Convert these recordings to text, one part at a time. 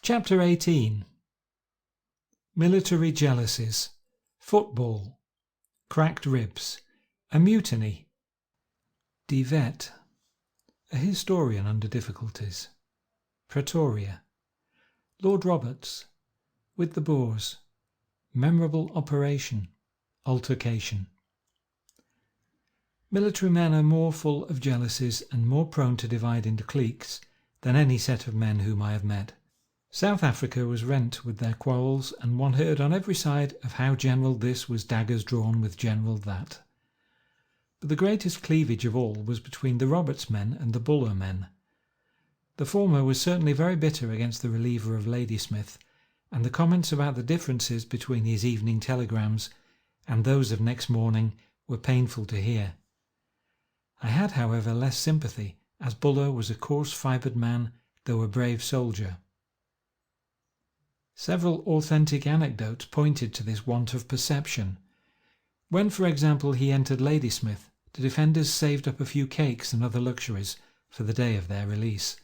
Chapter 18. Military jealousies, football, cracked ribs, a mutiny, De Vet, a historian under difficulties, Pretoria, Lord Roberts, with the Boers, memorable operation, altercation. Military men are more full of jealousies and more prone to divide into cliques than any set of men whom I have met. South Africa was rent with their quarrels, and one heard on every side of how General this was daggers drawn with General that. But the greatest cleavage of all was between the Roberts men and the Buller men. The former was certainly very bitter against the reliever of Ladysmith, and the comments about the differences between his evening telegrams and those of next morning were painful to hear. I had, however, less sympathy, as Buller was a coarse-fibred man, though a brave soldier. Several authentic anecdotes pointed to this want of perception. When, for example, he entered Ladysmith, the defenders saved up a few cakes and other luxuries for the day of their release.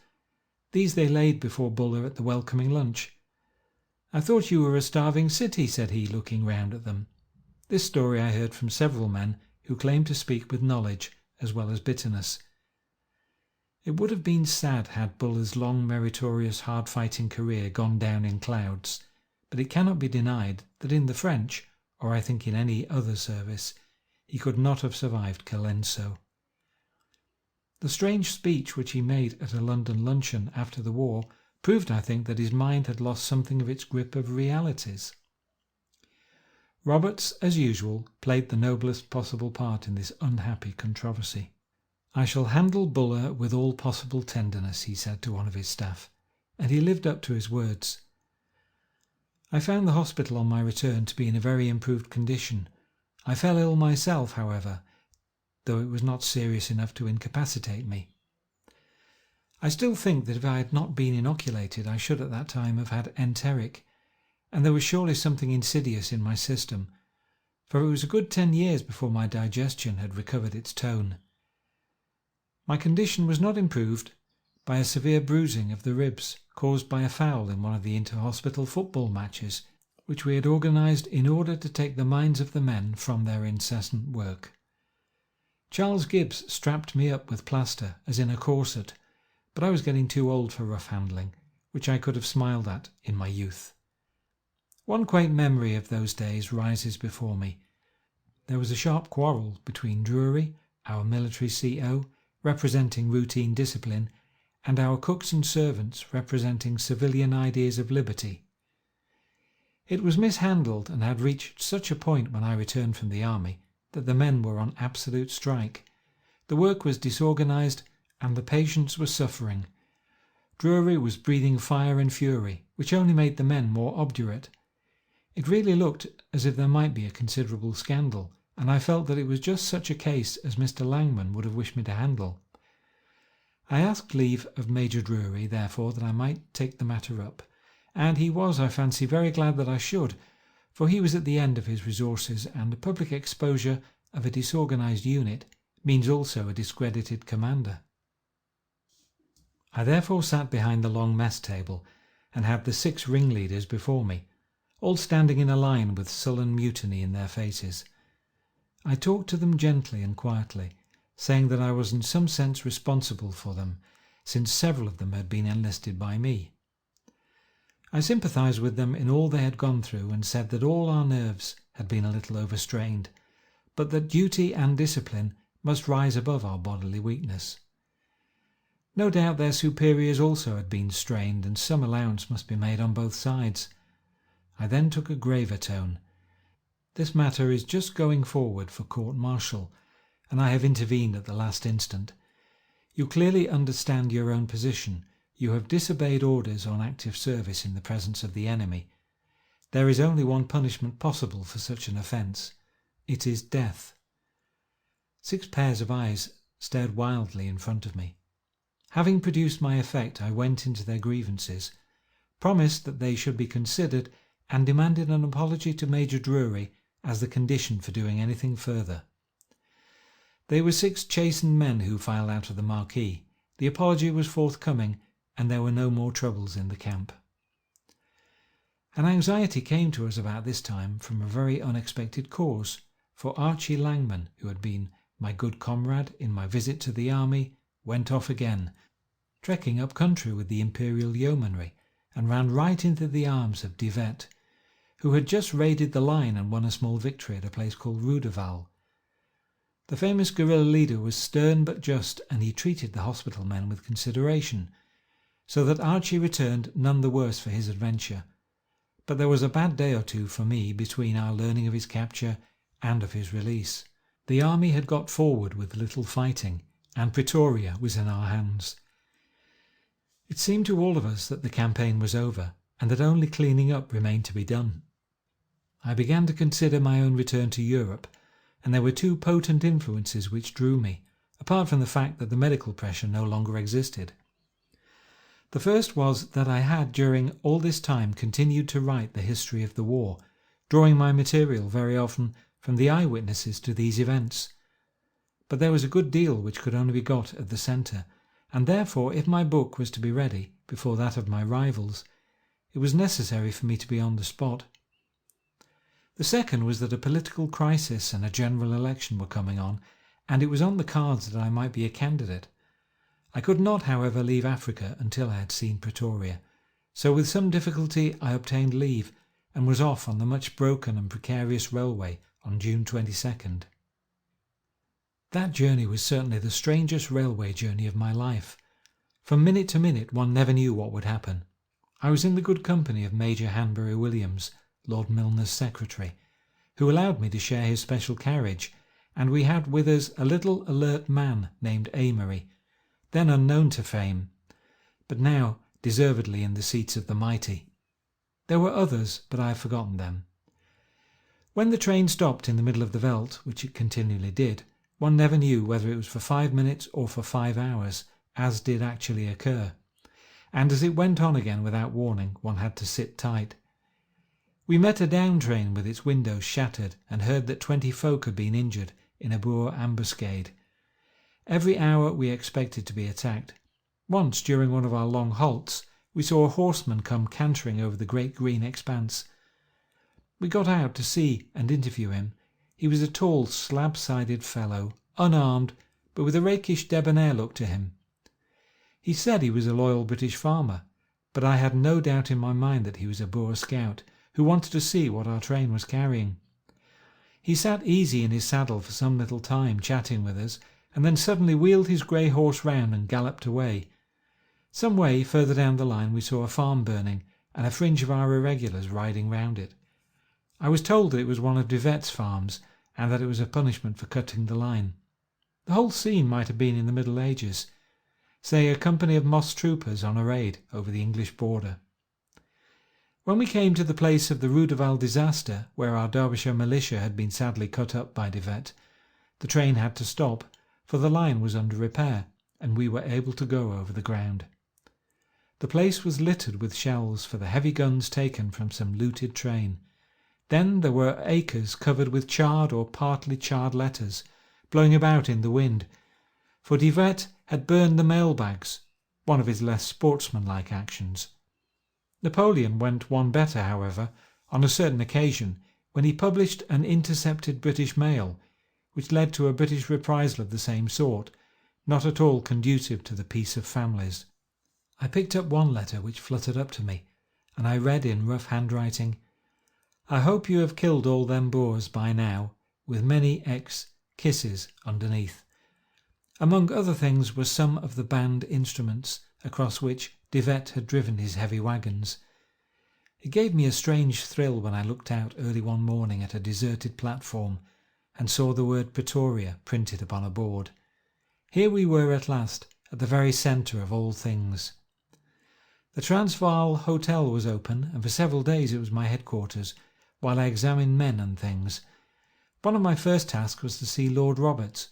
These they laid before Buller at the welcoming lunch. "I thought you were a starving city," said he, looking round at them. This story I heard from several men who claimed to speak with knowledge as well as bitterness. It would have been sad had Buller's long, meritorious, hard-fighting career gone down in clouds, but it cannot be denied that in the French, or I think in any other service, he could not have survived Colenso. The strange speech which he made at a London luncheon after the war proved, I think, that his mind had lost something of its grip of realities. Roberts, as usual, played the noblest possible part in this unhappy controversy. "I shall handle Buller with all possible tenderness," he said to one of his staff, and he lived up to his words. I found the hospital on my return to be in a very improved condition. I fell ill myself, however, though it was not serious enough to incapacitate me. I still think that if I had not been inoculated I should at that time have had enteric, and there was surely something insidious in my system, for it was a good 10 years before my digestion had recovered its tone. My condition was not improved by a severe bruising of the ribs caused by a foul in one of the inter-hospital football matches which we had organised in order to take the minds of the men from their incessant work. Charles Gibbs strapped me up with plaster as in a corset, but I was getting too old for rough handling, which I could have smiled at in my youth. One quaint memory of those days rises before me. There was a sharp quarrel between Drury, our military CO, representing routine discipline, and our cooks and servants representing civilian ideas of liberty. It was mishandled and had reached such a point when I returned from the army that the men were on absolute strike. The work was disorganised and the patients were suffering. Drury was breathing fire and fury, which only made the men more obdurate. It really looked as if there might be a considerable scandal, and I felt that it was just such a case as Mr. Langman would have wished me to handle. I asked leave of Major Drury, therefore, that I might take the matter up, and he was, I fancy, very glad that I should, for he was at the end of his resources, and the public exposure of a disorganised unit means also a discredited commander. I therefore sat behind the long mess table and had the 6 ringleaders before me, all standing in a line with sullen mutiny in their faces. I talked to them gently and quietly, saying that I was in some sense responsible for them, since several of them had been enlisted by me. I sympathised with them in all they had gone through, and said that all our nerves had been a little overstrained, but that duty and discipline must rise above our bodily weakness. No doubt their superiors also had been strained, and some allowance must be made on both sides. I then took a graver tone. This matter is just going forward for court-martial, and I have intervened at the last instant. You clearly understand your own position. You have disobeyed orders on active service in the presence of the enemy. There is only one punishment possible for such an offence. It is death. 6 pairs of eyes stared wildly in front of me. Having produced my effect, I went into their grievances, promised that they should be considered, and demanded an apology to Major Drury as the condition for doing anything further. They were 6 chastened men who filed out of the marquee. The apology was forthcoming, and there were no more troubles in the camp. An anxiety came to us about this time from a very unexpected cause, for Archie Langman, who had been my good comrade in my visit to the army, went off again, trekking up country with the Imperial Yeomanry, and ran right into the arms of De Wet, who had just raided the line and won a small victory at a place called Rudeval. The famous guerrilla leader was stern but just, and he treated the hospital men with consideration, so that Archie returned none the worse for his adventure. But there was a bad day or two for me between our learning of his capture and of his release. The army had got forward with little fighting, and Pretoria was in our hands. It seemed to all of us that the campaign was over, and that only cleaning up remained to be done. I began to consider my own return to Europe, and there were two potent influences which drew me, apart from the fact that the medical pressure no longer existed. The first was that I had during all this time continued to write the history of the war, drawing my material very often from the eyewitnesses to these events. But there was a good deal which could only be got at the centre, and therefore if my book was to be ready before that of my rivals, it was necessary for me to be on the spot. The second was that a political crisis and a general election were coming on, and it was on the cards that I might be a candidate. I could not, however, leave Africa until I had seen Pretoria, so with some difficulty I obtained leave and was off on the much broken and precarious railway on June 22nd. That journey was certainly the strangest railway journey of my life. From minute to minute one never knew what would happen. I was in the good company of Major Hanbury Williams, Lord Milner's secretary, who allowed me to share his special carriage, and we had with us a little alert man named Amory, then unknown to fame, but now deservedly in the seats of the mighty. There were others, but I have forgotten them. When the train stopped in the middle of the veldt, which it continually did, one never knew whether it was for 5 minutes or for 5 hours, as did actually occur, and as it went on again without warning, one had to sit tight. We met a down train with its windows shattered and heard that 20 folk had been injured in a Boer ambuscade. Every hour we expected to be attacked. Once, during one of our long halts, we saw a horseman come cantering over the great green expanse. We got out to see and interview him. He was a tall, slab-sided fellow, unarmed, but with a rakish debonair look to him. He said he was a loyal British farmer, but I had no doubt in my mind that he was a Boer scout who wanted to see what our train was carrying. He sat easy in his saddle for some little time, chatting with us, and then suddenly wheeled his grey horse round and galloped away. Some way further down the line we saw a farm burning, and a fringe of our irregulars riding round it. I was told that it was one of De Wet's farms, and that it was a punishment for cutting the line. The whole scene might have been in the Middle Ages, say a company of moss troopers on a raid over the English border. When we came to the place of the Rudeval disaster, where our Derbyshire militia had been sadly cut up by De Wet, the train had to stop, for the line was under repair, and we were able to go over the ground. The place was littered with shells for the heavy guns taken from some looted train. Then there were acres covered with charred or partly charred letters, blowing about in the wind, for De Wet had burned the mailbags, one of his less sportsmanlike actions. Napoleon went one better, however, on a certain occasion when he published an intercepted British mail, which led to a British reprisal of the same sort, not at all conducive to the peace of families. I picked up one letter which fluttered up to me, and I read in rough handwriting, "I hope you have killed all them Boers by now, with many kisses underneath." Among other things were some of the band instruments across which De Wet had driven his heavy wagons. It gave me a strange thrill when I looked out early one morning at a deserted platform and saw the word Pretoria printed upon a board. Here we were at last, at the very centre of all things. The Transvaal Hotel was open, and for several days it was my headquarters, while I examined men and things. One of my first tasks was to see Lord Roberts,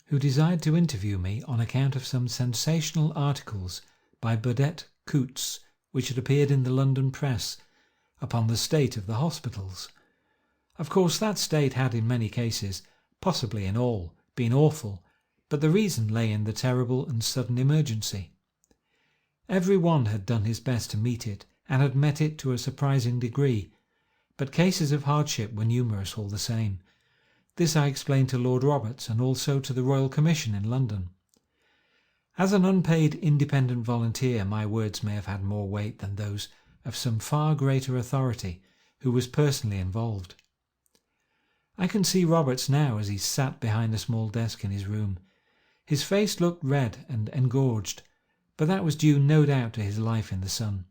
who desired to interview me on account of some sensational articles by Burdett Coutts, which had appeared in the London press, upon the state of the hospitals. Of course that state had in many cases, possibly in all, been awful, but the reason lay in the terrible and sudden emergency. Every one had done his best to meet it, and had met it to a surprising degree, but cases of hardship were numerous all the same. This I explained to Lord Roberts and also to the Royal Commission in London. As an unpaid independent volunteer, my words may have had more weight than those of some far greater authority who was personally involved. I can see Roberts now as he sat behind a small desk in his room. His face looked red and engorged, but that was due no doubt to his life in the sun.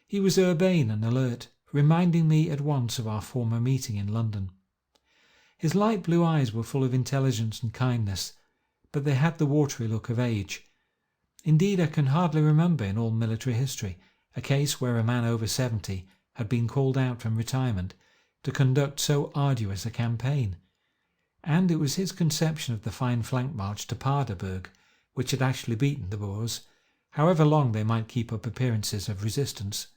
He was urbane and alert, reminding me at once of our former meeting in London. His light blue eyes were full of intelligence and kindness, but they had the watery look of age. Indeed, I can hardly remember in all military history a case where a man over 70 had been called out from retirement to conduct so arduous a campaign. And it was his conception of the fine flank march to Paardeberg which had actually beaten the Boers, however long they might keep up appearances of resistance.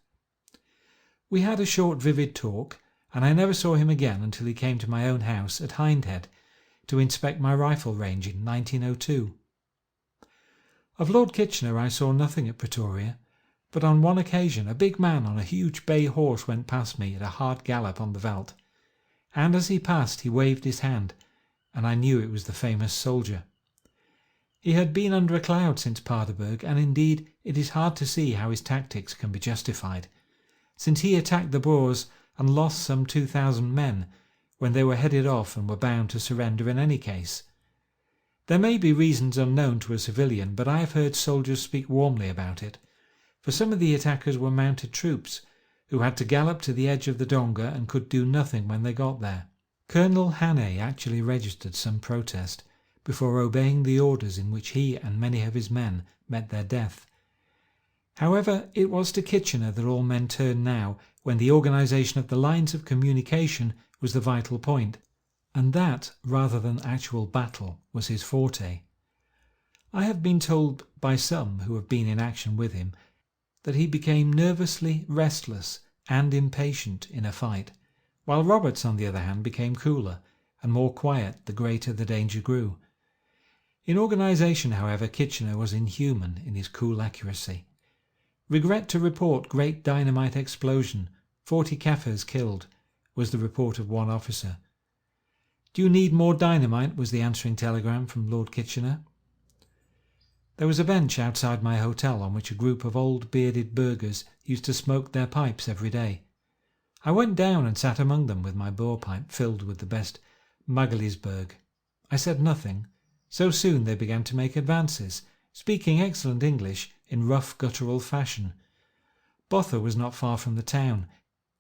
We had a short vivid talk, and I never saw him again until he came to my own house at Hindhead to inspect my rifle range in 1902. Of Lord Kitchener I saw nothing at Pretoria, but on one occasion a big man on a huge bay horse went past me at a hard gallop on the veldt, and as he passed he waved his hand, and I knew it was the famous soldier. He had been under a cloud since Paardeberg, and indeed it is hard to see how his tactics can be justified, since he attacked the Boers and lost some 2,000 men when they were headed off and were bound to surrender in any case. There may be reasons unknown to a civilian, but I have heard soldiers speak warmly about it, for some of the attackers were mounted troops who had to gallop to the edge of the donga and could do nothing when they got there. Colonel Hannay actually registered some protest before obeying the orders in which he and many of his men met their death. However, it was to Kitchener that all men turned now when the organisation of the lines of communication was the vital point, and that, rather than actual battle, was his forte. I have been told by some who have been in action with him that he became nervously restless and impatient in a fight, while Roberts, on the other hand, became cooler and more quiet the greater the danger grew. In organisation, however, Kitchener was inhuman in his cool accuracy. "Regret to report great dynamite explosion, 40 Kaffirs killed," was the report of one officer. "Do you need more dynamite?" was the answering telegram from Lord Kitchener. There was a bench outside my hotel on which a group of old bearded burghers used to smoke their pipes every day. I went down and sat among them with my Boer pipe filled with the best Magaliesberg. I said nothing. So soon they began to make advances, speaking excellent English in rough guttural fashion. Botha was not far from the town,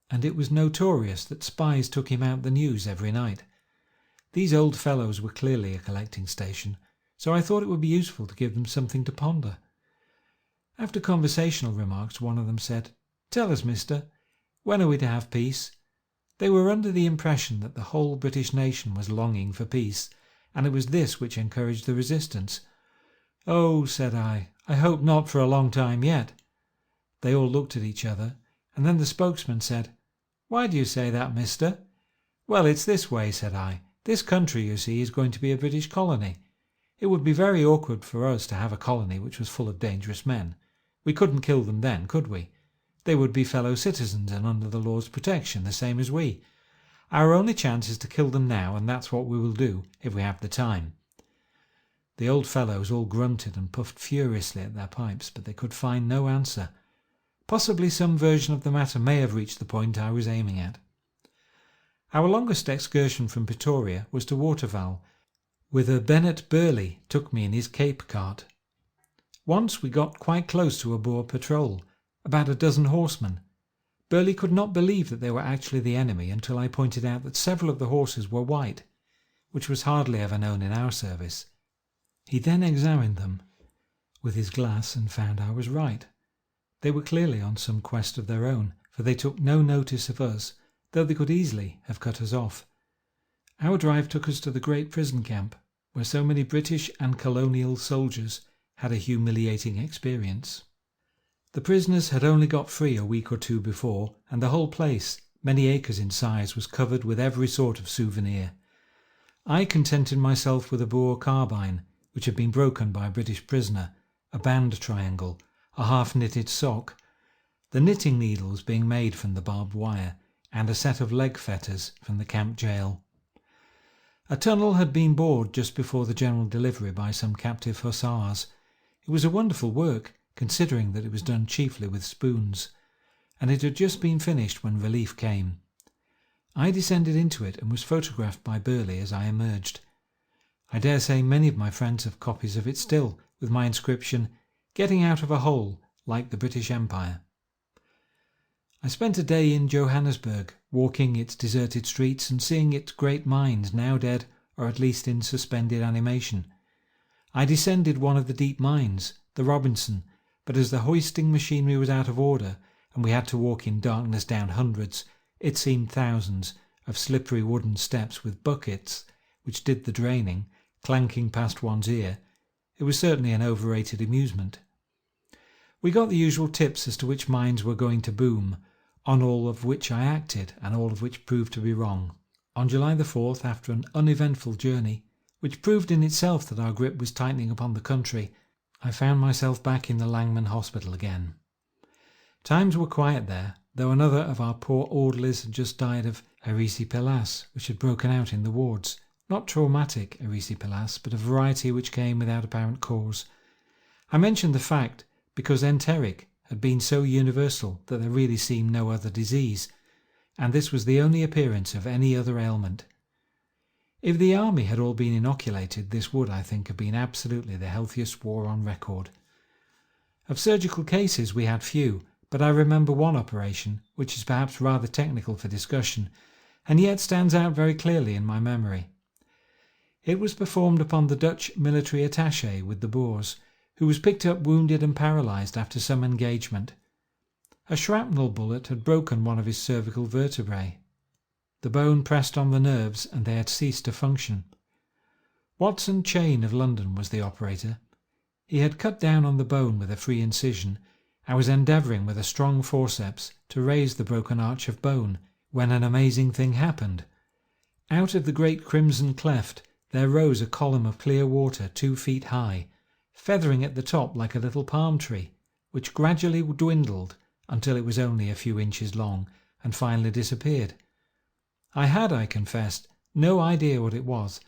and it was notorious that spies took him out the news every night. These old fellows were clearly a collecting station, so I thought it would be useful to give them something to ponder. After conversational remarks, one of them said, "Tell us, mister, when are we to have peace?" They were under the impression that the whole British nation was longing for peace, and it was this which encouraged the resistance. "Oh," said I hope not for a long time yet." They all looked at each other, and then the spokesman said, "Why do you say that, mister?" "Well, it's this way," said I. "This country, you see, is going to be a British colony. It would be very awkward for us to have a colony which was full of dangerous men. We couldn't kill them then, could we? They would be fellow citizens and under the law's protection, the same as we. Our only chance is to kill them now, and that's what we will do if we have the time." The old fellows all grunted and puffed furiously at their pipes, but they could find no answer. Possibly some version of the matter may have reached the point I was aiming at. Our longest excursion from Pretoria was to Waterval, whither Bennett Burleigh took me in his Cape cart. Once we got quite close to a Boer patrol, about a dozen horsemen. Burleigh could not believe that they were actually the enemy until I pointed out that several of the horses were white, which was hardly ever known in our service. He then examined them with his glass and found I was right. They were clearly on some quest of their own, for they took no notice of us, though they could easily have cut us off. Our drive took us to the great prison camp, where so many British and colonial soldiers had a humiliating experience. The prisoners had only got free a week or two before, and the whole place, many acres in size, was covered with every sort of souvenir. I contented myself with a Boer carbine, which had been broken by a British prisoner, a band triangle, a half-knitted sock. the knitting needles being made from the barbed wire, and a set of leg fetters from the camp jail. A tunnel had been bored just before the general delivery by some captive hussars. It was a wonderful work, considering that it was done chiefly with spoons, and it had just been finished when relief came. I descended into it and was photographed by Burley as I emerged. I dare say many of my friends have copies of it still, with my inscription, "Getting out of a hole, like the British Empire." I spent a day in Johannesburg, walking its deserted streets and seeing its great mines now dead or at least in suspended animation. I descended one of the deep mines, the Robinson, but as the hoisting machinery was out of order and we had to walk in darkness down hundreds, it seemed thousands, of slippery wooden steps with buckets, which did the draining, clanking past one's ear, it was certainly an overrated amusement. We got the usual tips as to which mines were going to boom, on all of which I acted and all of which proved to be wrong. On July the 4th, after an uneventful journey, which proved in itself that our grip was tightening upon the country, I found myself back in the Langman Hospital again. Times were quiet there, though another of our poor orderlies had just died of erysipelas, which had broken out in the wards. Not traumatic erysipelas, but a variety which came without apparent cause. I mentioned the fact because enteric had been so universal that there really seemed no other disease, and this was the only appearance of any other ailment. If the army had all been inoculated, this would, I think, have been absolutely the healthiest war on record. Of surgical cases we had few, but I remember one operation, which is perhaps rather technical for discussion, and yet stands out very clearly in my memory. It was performed upon the Dutch military attaché with the Boers, who was picked up wounded and paralysed after some engagement. A shrapnel bullet had broken one of his cervical vertebrae. The bone pressed on the nerves and they had ceased to function. Watson Chain of London was the operator. He had cut down on the bone with a free incision and was endeavouring with a strong forceps to raise the broken arch of bone when an amazing thing happened. Out of the great crimson cleft there rose a column of clear water 2 feet high, feathering at the top like a little palm tree, which gradually dwindled until it was only a few inches long and finally disappeared. I had, I confessed, no idea what it was,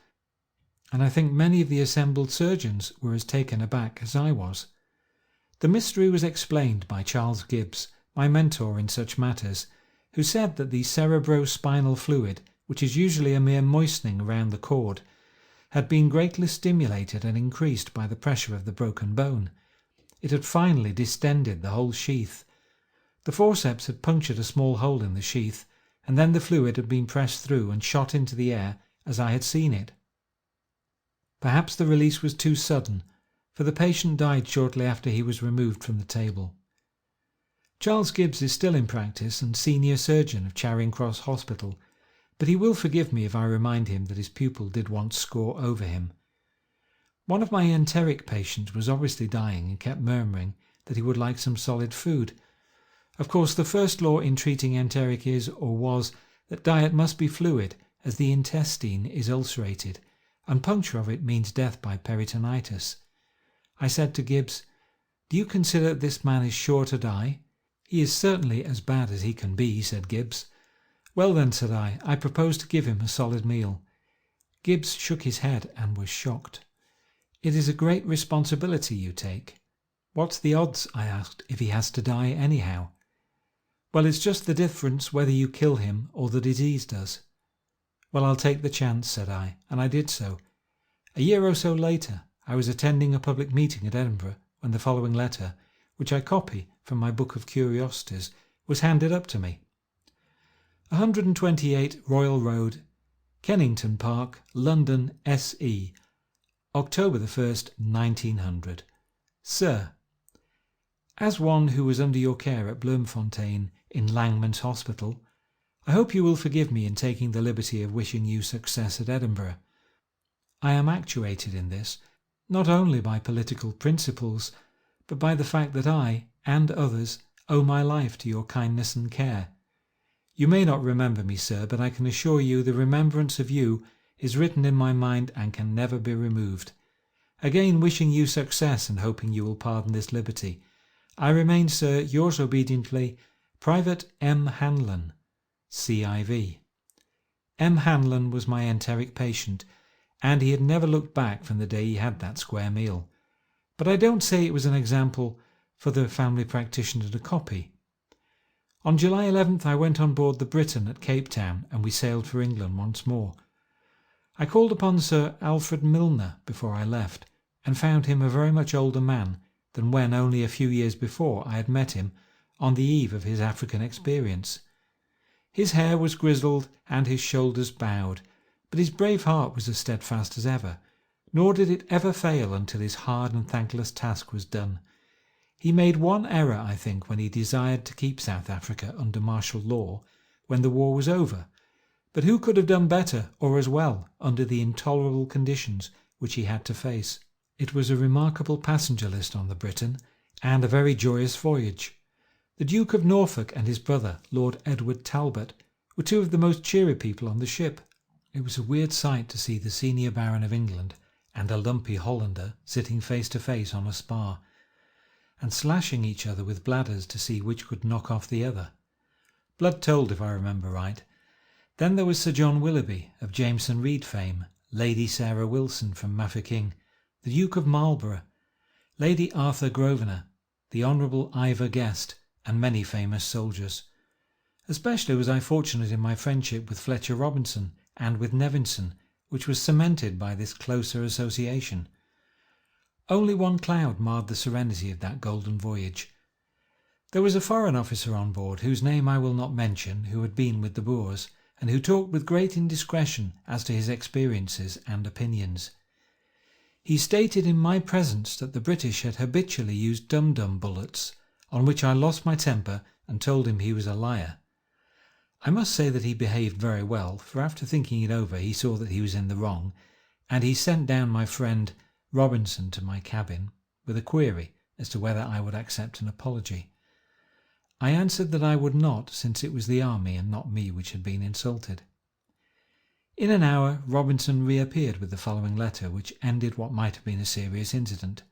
and I think many of the assembled surgeons were as taken aback as I was. The mystery was explained by Charles Gibbs, my mentor in such matters, who said that the cerebrospinal fluid, which is usually a mere moistening around the cord, had been greatly stimulated and increased by the pressure of the broken bone. It had finally distended the whole sheath. The forceps had punctured a small hole in the sheath, and then the fluid had been pressed through and shot into the air as I had seen it. Perhaps the release was too sudden, for the patient died shortly after he was removed from the table. Charles Gibbs is still in practice and senior surgeon of Charing Cross Hospital, but he will forgive me if I remind him that his pupil did once score over him. One of my enteric patients was obviously dying and kept murmuring that he would like some solid food. Of course, the first law in treating enteric is, or was, that diet must be fluid, as the intestine is ulcerated, and puncture of it means death by peritonitis. I said to Gibbs, "Do you consider that this man is sure to die?" "He is certainly as bad as he can be," said Gibbs. "Well then," said I propose to give him a solid meal." Gibbs shook his head and was shocked. "It is a great responsibility you take." "What's the odds," I asked, "if he has to die anyhow?" "Well, it's just the difference whether you kill him or the disease does." "Well, I'll take the chance," said I, and I did so. A year or so later, I was attending a public meeting at Edinburgh when the following letter, which I copy from my book of curiosities, was handed up to me. 128 Royal Road, Kennington Park, London, S.E., October the 1st, 1900. Sir, as one who was under your care at Bloemfontein in Langman's Hospital, I hope you will forgive me in taking the liberty of wishing you success at Edinburgh. I am actuated in this, not only by political principles, but by the fact that I, and others, owe my life to your kindness and care. You may not remember me, sir, but I can assure you the remembrance of you is written in my mind and can never be removed. Again wishing you success and hoping you will pardon this liberty, I remain, sir, yours obediently, Private M. Hanlon, CIV. M. Hanlon was my enteric patient, and he had never looked back from the day he had that square meal. But I don't say it was an example for the family practitioner to copy. On July 11th I went on board the Briton at Cape Town, and we sailed for England once more. I called upon Sir Alfred Milner before I left, and found him a very much older man than when only a few years before I had met him on the eve of his African experience. His hair was grizzled and his shoulders bowed, but his brave heart was as steadfast as ever, nor did it ever fail until his hard and thankless task was done. He made one error, I think, when he desired to keep South Africa under martial law when the war was over, but who could have done better or as well under the intolerable conditions which he had to face? It was a remarkable passenger list on the Briton, and a very joyous voyage. The Duke of Norfolk and his brother, Lord Edward Talbot, were two of the most cheery people on the ship. It was a weird sight to see the senior Baron of England and a lumpy Hollander sitting face to face on a spar, and slashing each other with bladders to see which could knock off the other. Blood told, if I remember right. Then there was Sir John Willoughby, of Jameson Reed fame, Lady Sarah Wilson from Mafeking, the Duke of Marlborough, Lady Arthur Grosvenor, the Honourable Ivor Guest, and many famous soldiers. Especially was I fortunate in my friendship with Fletcher Robinson and with Nevinson, which was cemented by this closer association. Only one cloud marred the serenity of that golden voyage. There was a foreign officer on board, whose name I will not mention, who had been with the Boers, and who talked with great indiscretion as to his experiences and opinions. He stated in my presence that the British had habitually used dum-dum bullets, on which I lost my temper and told him he was a liar. I must say that he behaved very well, for after thinking it over he saw that he was in the wrong, and he sent down my friend Robinson to my cabin with a query as to whether I would accept an apology. I answered that I would not, since it was the army and not me which had been insulted. In an hour Robinson reappeared with the following letter, which ended what might have been a serious incident.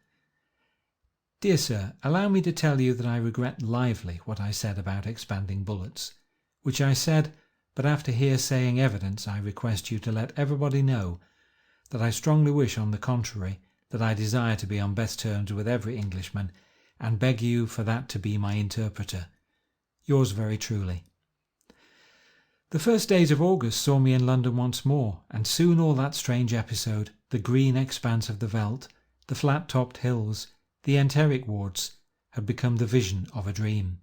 Dear Sir, allow me to tell you that I regret lively what I said about expanding bullets, which I said, but after hearsaying evidence I request you to let everybody know that I strongly wish, on the contrary, that I desire to be on best terms with every Englishman, and beg you for that to be my interpreter. Yours very truly. The first days of August saw me in London once more, and soon all that strange episode, the green expanse of the veldt, the flat-topped hills, the enteric wards, had become the vision of a dream.